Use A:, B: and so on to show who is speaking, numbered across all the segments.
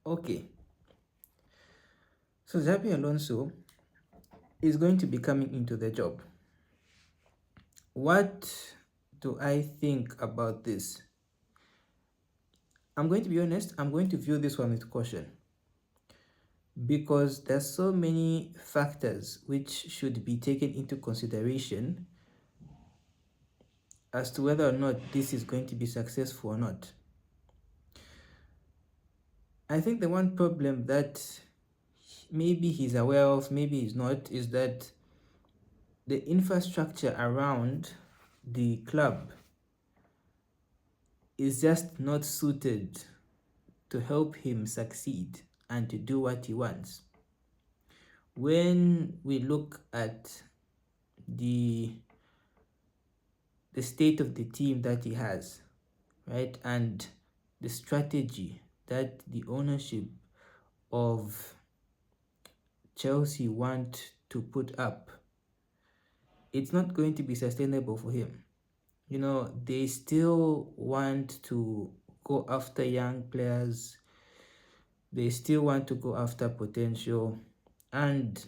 A: Okay, so Xabi Alonso is going to be coming into the job. What do I think about this? I'm going to be honest, I'm going to view this one with caution because there's so many factors which should be taken into consideration as to whether or not this is going to be successful or not. I think the one problem that maybe he's aware of, maybe he's not, is that the infrastructure around the club is just not suited to help him succeed and to do what he wants. When we look at the state of the team that he has, right, and the strategy that the ownership of Chelsea want to put up, it's not going to be sustainable for him. You know, they still want to go after young players, they still want to go after potential, and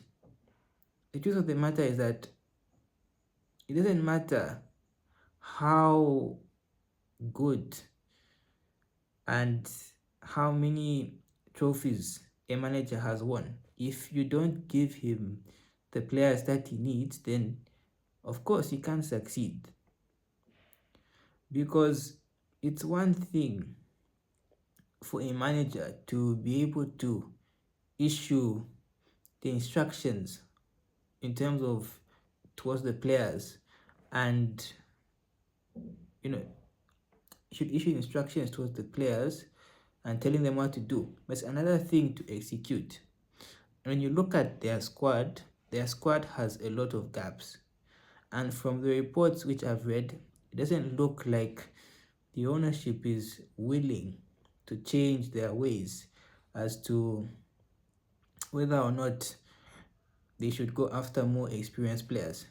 A: the truth of the matter is that it doesn't matter how good and how many trophies a manager has won. If you don't give him the players that he needs, then of course he can't succeed. Because it's one thing for a manager to be able to issue the instructions in terms of towards the players, and you know, should issue instructions towards the players and telling them what to do. But it's another thing to execute. When you look at their squad has a lot of gaps. And from the reports which I've read, it doesn't look like the ownership is willing to change their ways as to whether or not they should go after more experienced players.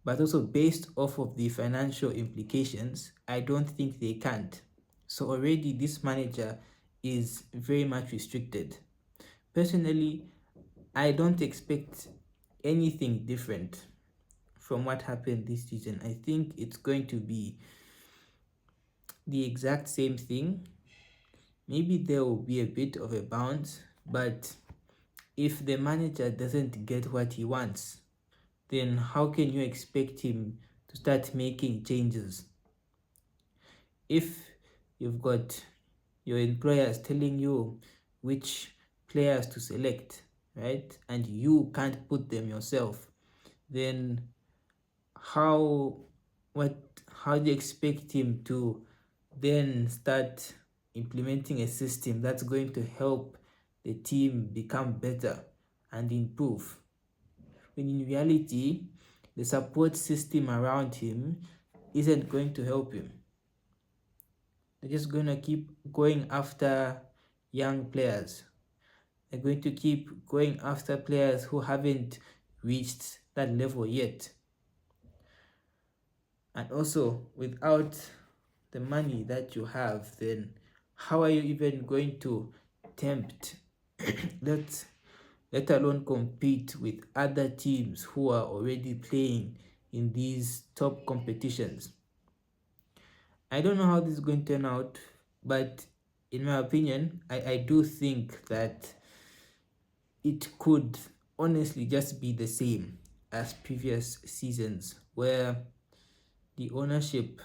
A: But also, based off of the financial implications, I don't think they can't. So already this manager is very much restricted. Personally, I don't expect anything different from what happened this season. I think it's going to be the exact same thing. Maybe there will be a bit of a bounce, but if the manager doesn't get what he wants, then how can you expect him to start making changes? If you've got your employers telling you which players to select, right, and you can't put them yourself, then how what how do you expect him to then start implementing a system that's going to help the team become better and improve, when in reality the support system around him isn't going to help him? They're just going to keep going after young players. They're going to keep going after players who haven't reached that level yet. And also, without the money that you have, then how are you even going to tempt let let alone compete with other teams who are already playing in these top competitions? I don't know how this is going to turn out, but in my opinion, I do think that it could honestly just be the same as previous seasons, where the ownership,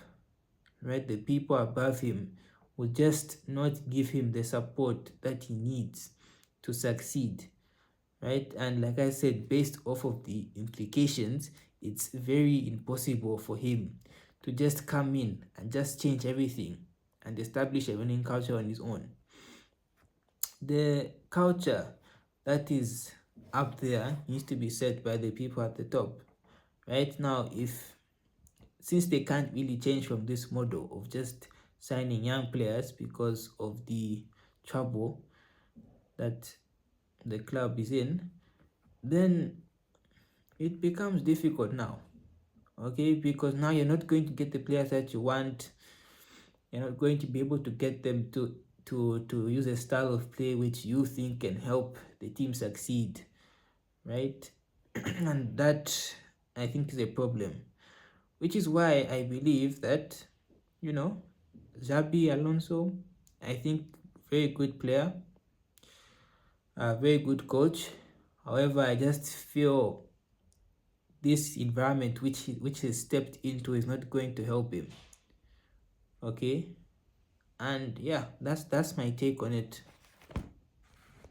A: right, the people above him, will just not give him the support that he needs to succeed, right? And like I said, based off of the implications, it's very impossible for him to just come in and just change everything and establish a winning culture on his own. The culture that is up there needs to be set by the people at the top. Right now, if since they can't really change from this model of just signing young players because of the trouble that the club is in, then it becomes difficult now. Okay, because now you're not going to get the players that you want. You're not going to be able to get them to to use a style of play which you think can help the team succeed, right? And that, I think, is a problem, which is why I believe that, you know, Xabi Alonso, I think, very good player, a very good coach. However, I just feel this environment which he stepped into is not going to help him. Okay, and yeah, that's my take on it.